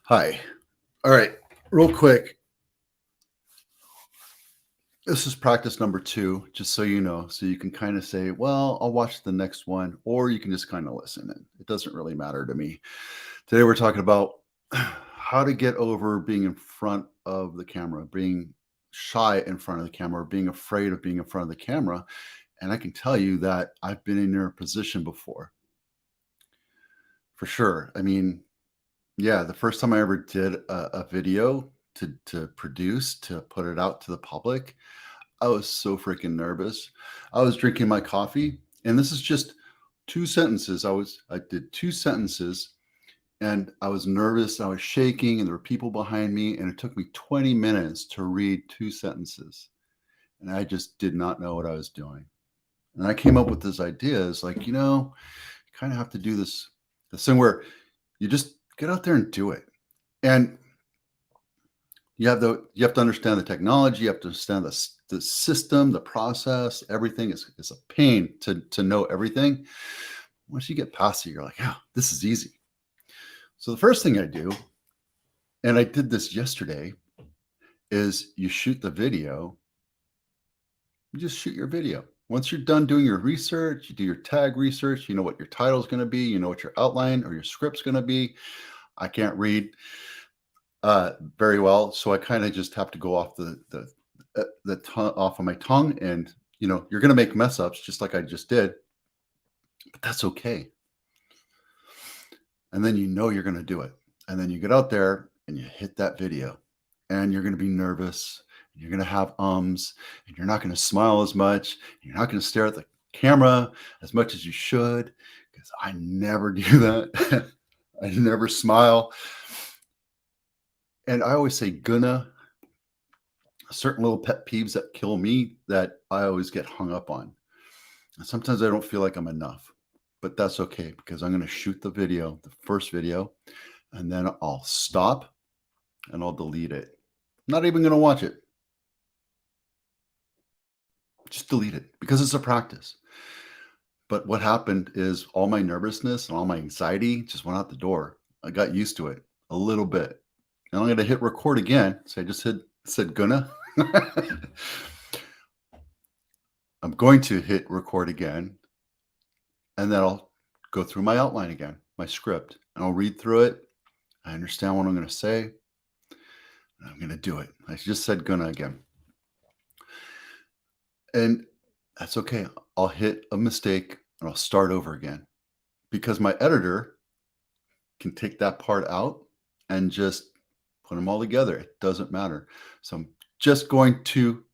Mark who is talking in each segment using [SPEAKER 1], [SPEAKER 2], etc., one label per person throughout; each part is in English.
[SPEAKER 1] Hi. All right. Real quick. This is practice number two, just so you know. So you can kind of say, well, I'll watch the next one, or you can just kind of listen. And it doesn't really matter to me. Today, we're talking about how to get over being in front of the camera, being shy in front of the camera, being afraid of being in front of the camera. And I can tell you that I've been in your position before, for sure. I mean, yeah, the first time I ever did a video to produce, to put it out to the public, I was so freaking nervous. I was drinking my coffee, and this is just 2 sentences. I did 2 sentences, and I was nervous, I was shaking, and there were people behind me, and it took me 20 minutes to read 2 sentences, and I just did not know what I was doing. And I came up with this idea, it's like, you kinda have to do this thing where you just get out there and do it. And you have to understand the technology, you have to understand the system, the process, everything is a pain to know everything. Once you get past it, you're like, "Yeah, this is easy." So the first thing I do, and I did this yesterday, is you shoot the video. You just shoot your video. Once you're done doing your research, you do your tag research, you know what your title is gonna be, you know what your outline or your script's gonna be. I can't read very well, so I kinda just have to go off off of my tongue, and, you're gonna make mess ups just like I just did, but that's okay. And then you're gonna do it. And then you get out there and you hit that video, and you're gonna be nervous, and you're gonna have ums, and you're not gonna smile as much, and you're not gonna stare at the camera as much as you should, because I never do that. I never smile. And I always say gonna, certain little pet peeves that kill me that I always get hung up on. And sometimes I don't feel like I'm enough, but that's okay because I'm going to shoot the video, the first video, and then I'll stop and I'll delete it. I'm not even going to watch it. Just delete it because it's a practice. But what happened is all my nervousness and all my anxiety just went out the door. I got used to it a little bit. And I'm going to hit record again. So I just said gonna. I'm going to hit record again, and then I'll go through my outline again, my script, and I'll read through it. I understand what I'm going to say, and I'm going to do it. I just said gonna again. And that's okay. I'll hit a mistake and I'll start over again because my editor can take that part out and just put them all together. It doesn't matter. So I'm going to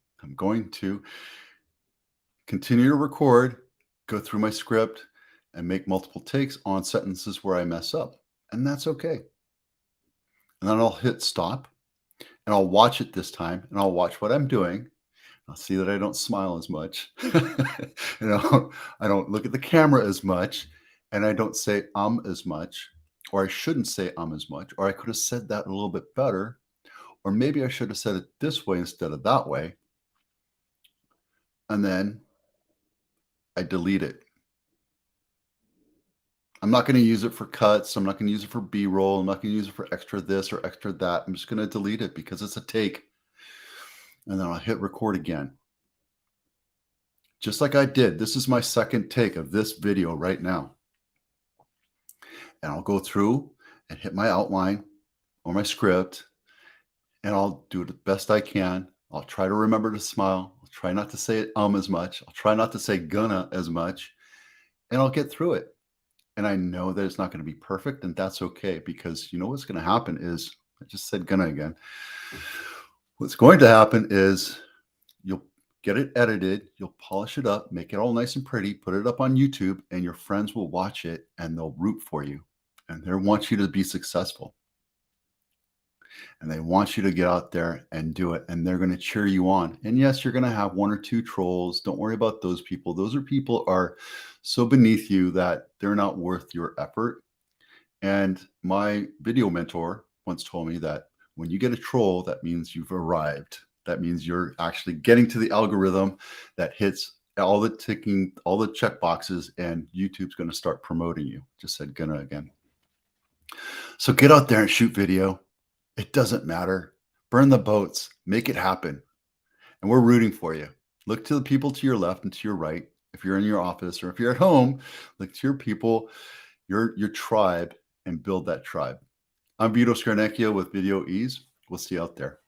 [SPEAKER 1] continue to record, go through my script, and make multiple takes on sentences where I mess up. And that's okay. And then I'll hit stop and I'll watch it this time and I'll watch what I'm doing. I'll see that I don't smile as much. I don't look at the camera as much, and I don't say as much, or I shouldn't say as much, or I could have said that a little bit better, or maybe I should have said it this way instead of that way. And then I delete it. I'm not going to use it for cuts. I'm not going to use it for B-roll. I'm not going to use it for extra this or extra that. I'm just going to delete it because it's a take. And then I'll hit record again. Just like I did. This is my second take of this video right now. And I'll go through and hit my outline or my script, and I'll do it the best I can. I'll try to remember to smile. I'll try not to say as much. I'll try not to say gonna as much, and I'll get through it. And I know that it's not going to be perfect, and that's okay because you know what's going to happen is I just said gonna again. What's going to happen is you'll get it edited, you'll polish it up, make it all nice and pretty, put it up on YouTube, and your friends will watch it and they'll root for you. And they want you to be successful. And they want you to get out there and do it. And they're going to cheer you on. And yes, you're going to have 1 or 2 trolls. Don't worry about those people. Those people are so beneath you that they're not worth your effort. And my video mentor once told me that when you get a troll, that means you've arrived. That means you're actually getting to the algorithm that hits all the check boxes, and YouTube's going to start promoting you. Just said gonna again. So get out there and shoot video. It doesn't matter. Burn the boats, make it happen. And we're rooting for you. Look to the people to your left and to your right. If you're in your office or if you're at home, look to your people, your tribe, and build that tribe. I'm Vito Scarnecchio with Video Ease. We'll see you out there.